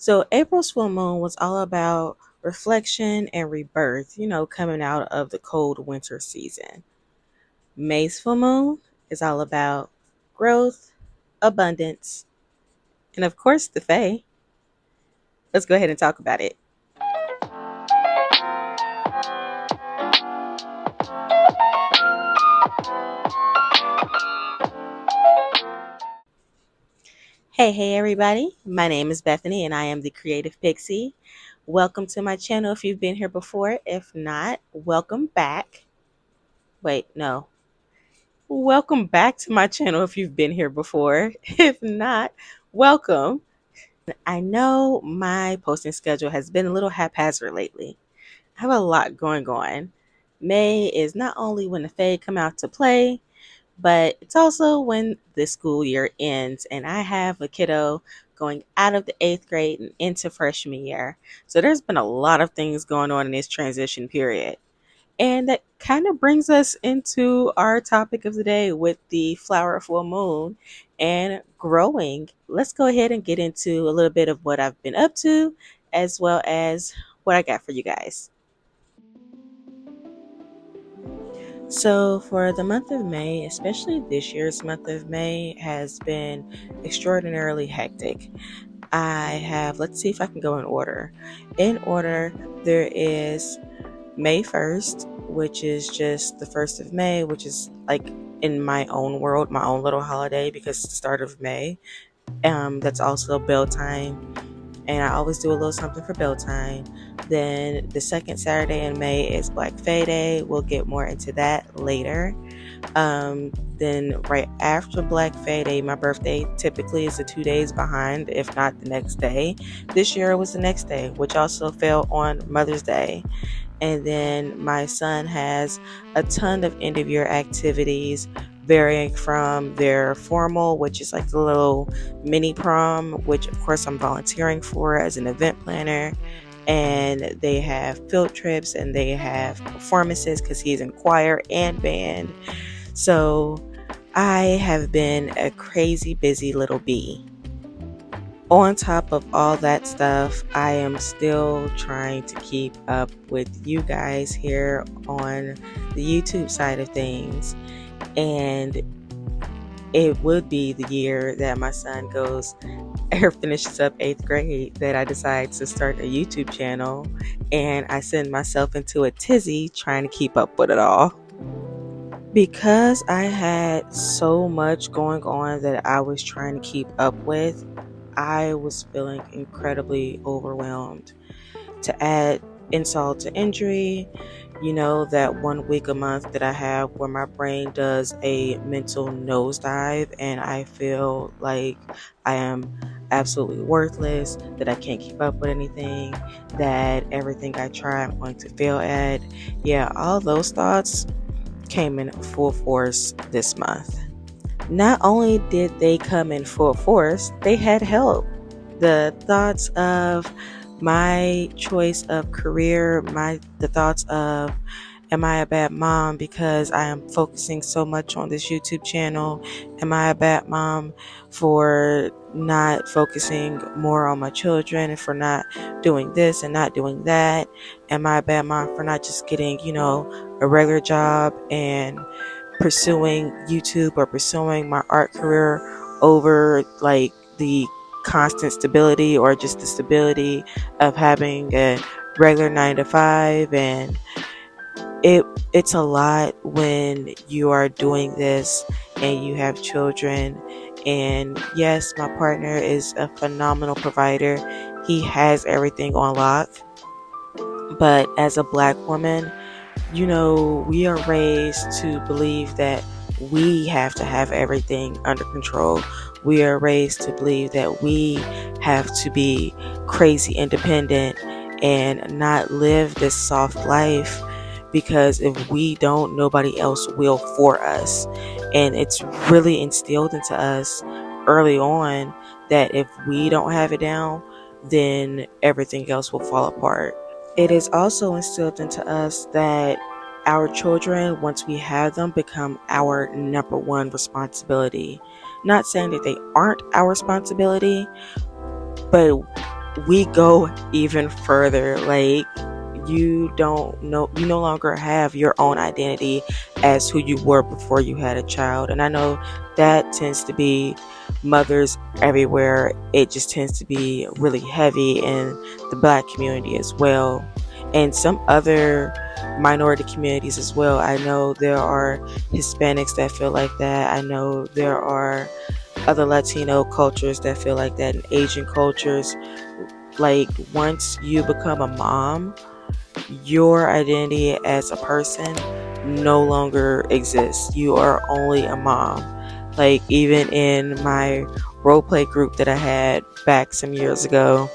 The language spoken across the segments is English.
So April's full moon was all about reflection and rebirth, coming out of the cold winter season. May's full moon is all about growth, abundance, and of course the Fae. Let's go ahead and talk about it. Hey everybody. My name is Bethany and I am the Creative Pyxie. Welcome to my channel if you've been here before. If not, welcome back. Wait, no. Welcome back to my channel if you've been here before. If not, welcome. I know my posting schedule has been a little haphazard lately. I have a lot going on. May is not only when the Fae come out to play, but it's also when the school year ends and I have a kiddo going out of the 8th grade and into freshman year. So there's been a lot of things going on in this transition period. And that kind of brings us into our topic of the day with the flower full moon and growing. Let's go ahead and get into a little bit of what I've been up to as well as what I got for you guys. So, for the month of May, especially this year's month of May, has been extraordinarily hectic. I have, let's see if I can go in order. In order, there is May 1st, which is just the 1st of May, which is like in my own world, my own little holiday because it's the start of May. That's also bell time, and I always do a little something for bell time. Then the second Saturday in May is Black Fae Day. We'll get more into that later. Then right after Black Fae Day, my birthday typically is 2 days behind, if not the next day. This year it was the next day, which also fell on Mother's Day. And then my son has a ton of end of year activities, varying from their formal, which is like the little mini prom, which of course I'm volunteering for as an event planner. And they have field trips and they have performances because he's in choir and band. So I have been a crazy busy little bee. On top of all that stuff, I am still trying to keep up with you guys here on the YouTube side of things. And it would be the year that my son goes or finishes up 8th grade that I decide to start a YouTube channel, and I send myself into a tizzy trying to keep up with it all. Because I had so much going on that I was trying to keep up with, I was feeling incredibly overwhelmed. To add insult to injury, that 1 week a month that I have where my brain does a mental nosedive and I feel like I am absolutely worthless, that I can't keep up with anything, that everything I try I'm going to fail at. Yeah, all those thoughts came in full force this month. Not only did they come in full force, they had help. The thoughts of my choice of career, the thoughts of am I a bad mom because I am focusing so much on this YouTube channel? Am I a bad mom for not focusing more on my children and for not doing this and not doing that? Am I a bad mom for not just getting, a regular job and pursuing YouTube or pursuing my art career over like the constant stability or just the stability of having a regular 9 to 5? And it's a lot when you are doing this and you have children. And yes, my partner is a phenomenal provider. He has everything on lock. But as a Black woman, we are raised to believe that we have to have everything under control. We are raised to believe that we have to be crazy independent and not live this soft life, because if we don't, nobody else will for us. And it's really instilled into us early on that if we don't have it down, then everything else will fall apart. It is also instilled into us that our children, once we have them, become our number one responsibility. Not saying that they aren't our responsibility, but we go even further. Like, you no longer have your own identity as who you were before you had a child. And I know that tends to be mothers everywhere. It just tends to be really heavy in the Black community as well, and some other minority communities as well. I know there are Hispanics that feel like that. I know there are other Latino cultures that feel like that, and Asian cultures. Like, once you become a mom, your identity as a person no longer exists. You are only a mom. Like, even in my role play group that I had back some years ago,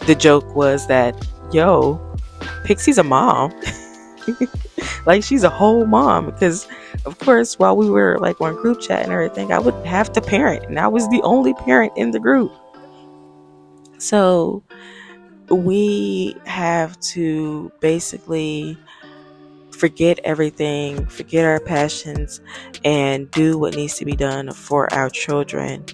the joke was that, yo, Pixie's a mom. Like, she's a whole mom. Because, of course, while we were like on group chat and everything, I would have to parent, and I was the only parent in the group. So we have to basically forget everything, forget our passions, and do what needs to be done for our children.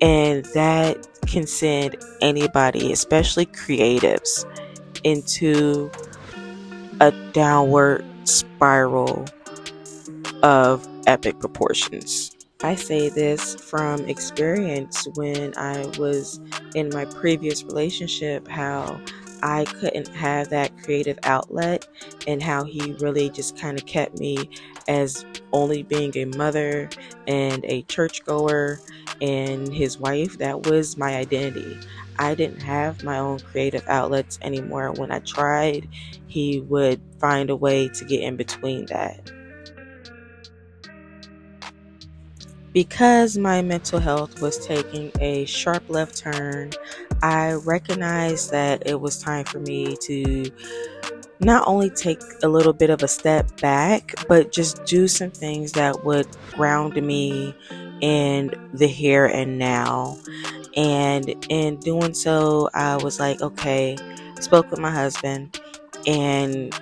And that can send anybody, especially creatives, into a downward spiral of epic proportions. I say this from experience when I was in my previous relationship, how I couldn't have that creative outlet, and how he really just kind of kept me as only being a mother and a churchgoer and his wife. That was my identity. I didn't have my own creative outlets anymore. When I tried, he would find a way to get in between that. Because my mental health was taking a sharp left turn, I recognized that it was time for me to not only take a little bit of a step back, but just do some things that would ground me in the here and now. And in doing so, I was like, okay, spoke with my husband and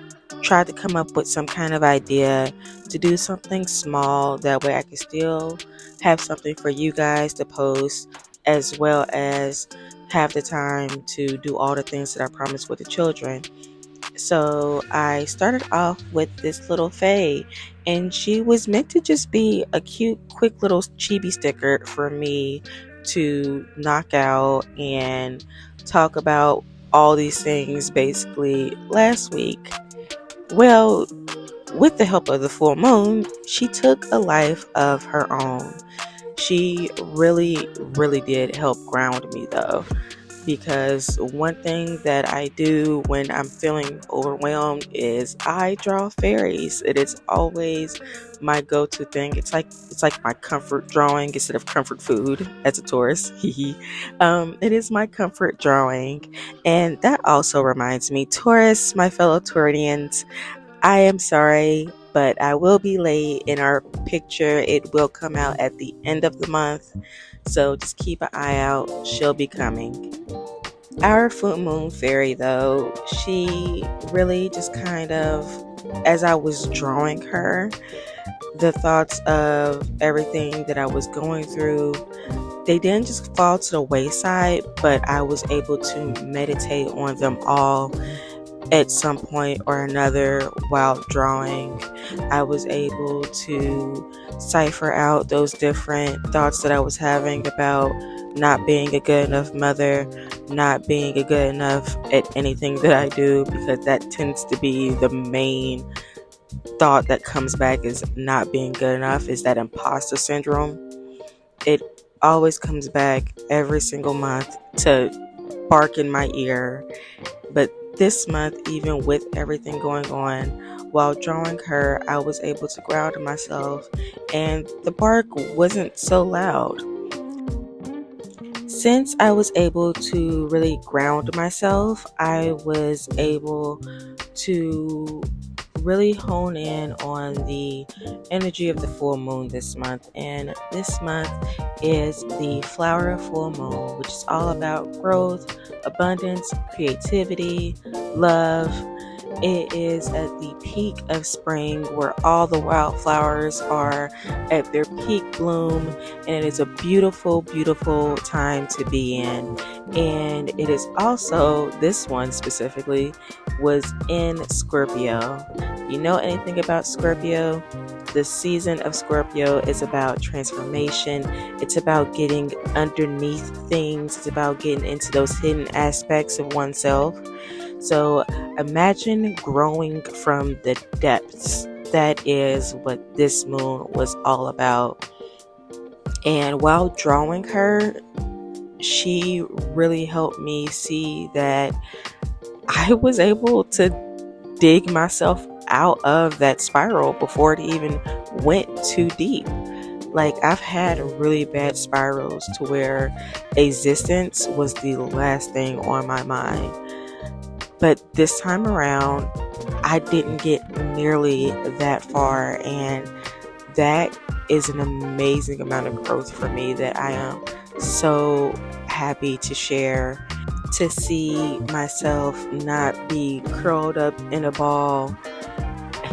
tried to come up with some kind of idea to do something small. That way I could still have something for you guys to post, as well as have the time to do all the things that I promised with the children. So I started off with this little Fae, and she was meant to just be a cute, quick little chibi sticker for me to knock out and talk about all these things basically last week. Well, with the help of the full moon, she took a life of her own. She really, really did help ground me though, because one thing that I do when I'm feeling overwhelmed is I draw fairies. It is always my go-to thing. It's like my comfort drawing instead of comfort food as a Taurus. It is my comfort drawing. And that also reminds me, Taurus, my fellow Taurians, I am sorry, but I will be late in our picture. It will come out at the end of the month. So just keep an eye out. She'll be coming. Our full moon fairy, though, she really just kind of, as I was drawing her, the thoughts of everything that I was going through, they didn't just fall to the wayside, but I was able to meditate on them all at some point or another while drawing. I was able to cipher out those different thoughts that I was having about not being a good enough mother, not being a good enough at anything that I do, because that tends to be the main thought that comes back, is not being good enough, is that imposter syndrome. It always comes back every single month to bark in my ear. But this month, even with everything going on, while drawing her, I was able to ground myself, and the bark wasn't so loud. Since I was able to really ground myself, I was able to really hone in on the energy of the full moon this month. And this month is the flower full moon, which is all about growth, abundance, creativity, love. It is at the peak of spring where all the wildflowers are at their peak bloom, and it is a beautiful, beautiful time to be in. And it is also, this one specifically, was in Scorpio. You know anything about Scorpio? The season of Scorpio is about transformation. It's about getting underneath things. It's about getting into those hidden aspects of oneself. So imagine growing from the depths. That is what this moon was all about. And while drawing her, she really helped me see that I was able to dig myself out of that spiral before it even went too deep. Like, I've had really bad spirals to where existence was the last thing on my mind. But this time around, I didn't get nearly that far, and that is an amazing amount of growth for me that I am so happy to share. To see myself not be curled up in a ball,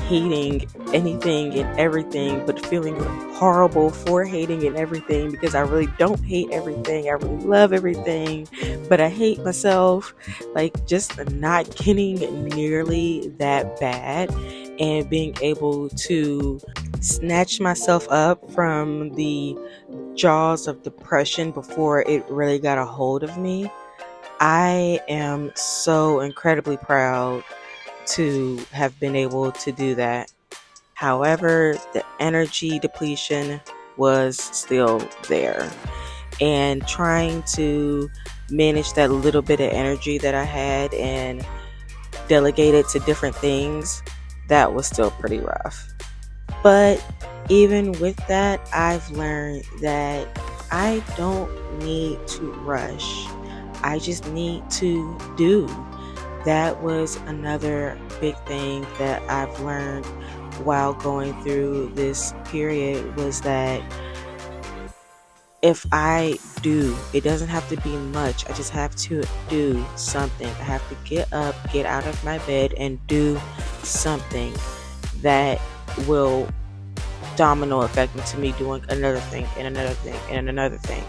hating anything and everything, but feeling horrible for hating and everything, because I really don't hate everything. I really love everything, but I hate myself. Like, just not getting nearly that bad and being able to snatch myself up from the jaws of depression before it really got a hold of me. I am so incredibly proud to have been able to do that. However, the energy depletion was still there. And trying to manage that little bit of energy that I had and delegate it to different things, that was still pretty rough. But even with that, I've learned that I don't need to rush. I just need to do. That was another big thing that I've learned while going through this period, was that if I do, it doesn't have to be much. I just have to do something. I have to get up, get out of my bed, and do something that will domino effect into me doing another thing and another thing and another thing.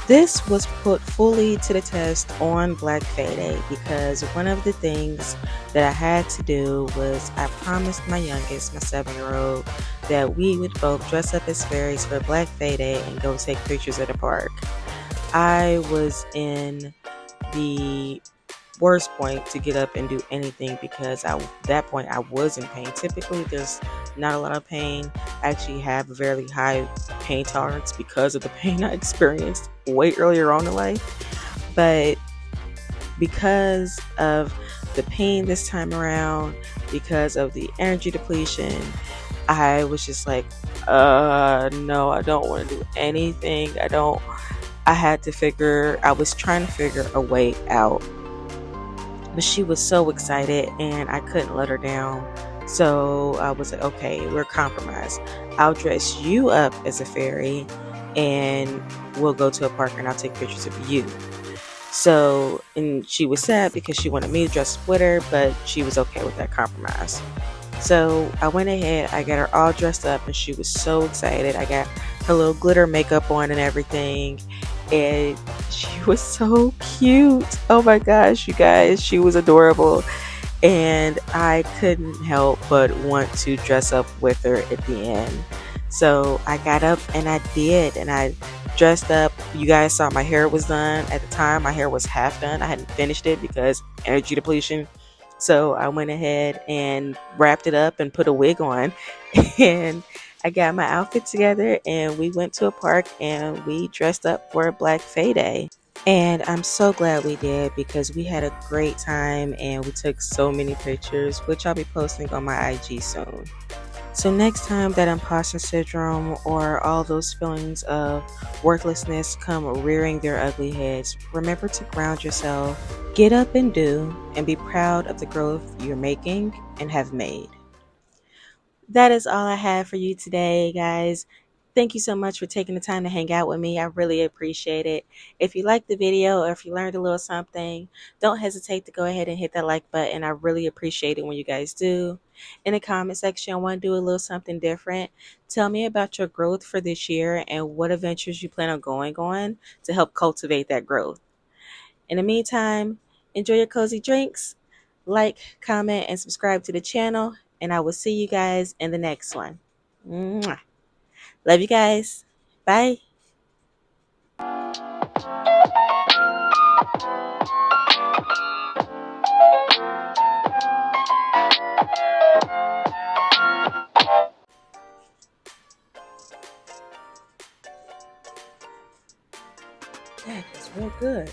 This was put fully to the test on Black Fae Day, because one of the things that I had to do was I promised my youngest, my 7-year-old, that we would both dress up as fairies for Black Fae Day and go take pictures at the park. I was in the worst point to get up and do anything, because at that point I was in pain. Typically there's not a lot of pain. I actually have a very high pain tolerance because of the pain I experienced way earlier on in life. But because of the pain this time around, because of the energy depletion, I was just like, no, I don't want to do anything. I was trying to figure a way out. But she was so excited and I couldn't let her down. So I was like, okay, we're compromised. I'll dress you up as a fairy and we'll go to a park and I'll take pictures of you. So, and she was sad because she wanted me to dress up with her, but she was okay with that compromise. So I went ahead, I got her all dressed up and she was so excited. I got her little glitter makeup on and everything. And she was so cute. Oh my gosh, you guys, she was adorable. And I couldn't help but want to dress up with her at the end. So I got up and I did. And I dressed up. You guys saw my hair was done. At the time, my hair was half done. I hadn't finished it because energy depletion. So I went ahead and wrapped it up and put a wig on. And I got my outfit together and we went to a park and we dressed up for Black Fae Day. And I'm so glad we did, because we had a great time and we took so many pictures, which I'll be posting on my IG soon. So next time that imposter syndrome or all those feelings of worthlessness come rearing their ugly heads, remember to ground yourself, get up and do, and be proud of the growth you're making and have made. That is all I have for you today, guys. Thank you so much for taking the time to hang out with me. I really appreciate it. If you liked the video or if you learned a little something, don't hesitate to go ahead and hit that like button. I really appreciate it when you guys do. In the comment section, I want to do a little something different. Tell me about your growth for this year and what adventures you plan on going on to help cultivate that growth. In the meantime, enjoy your cozy drinks, like, comment, and subscribe to the channel, and I will see you guys in the next one. Mwah. Love you guys. Bye. That is real good.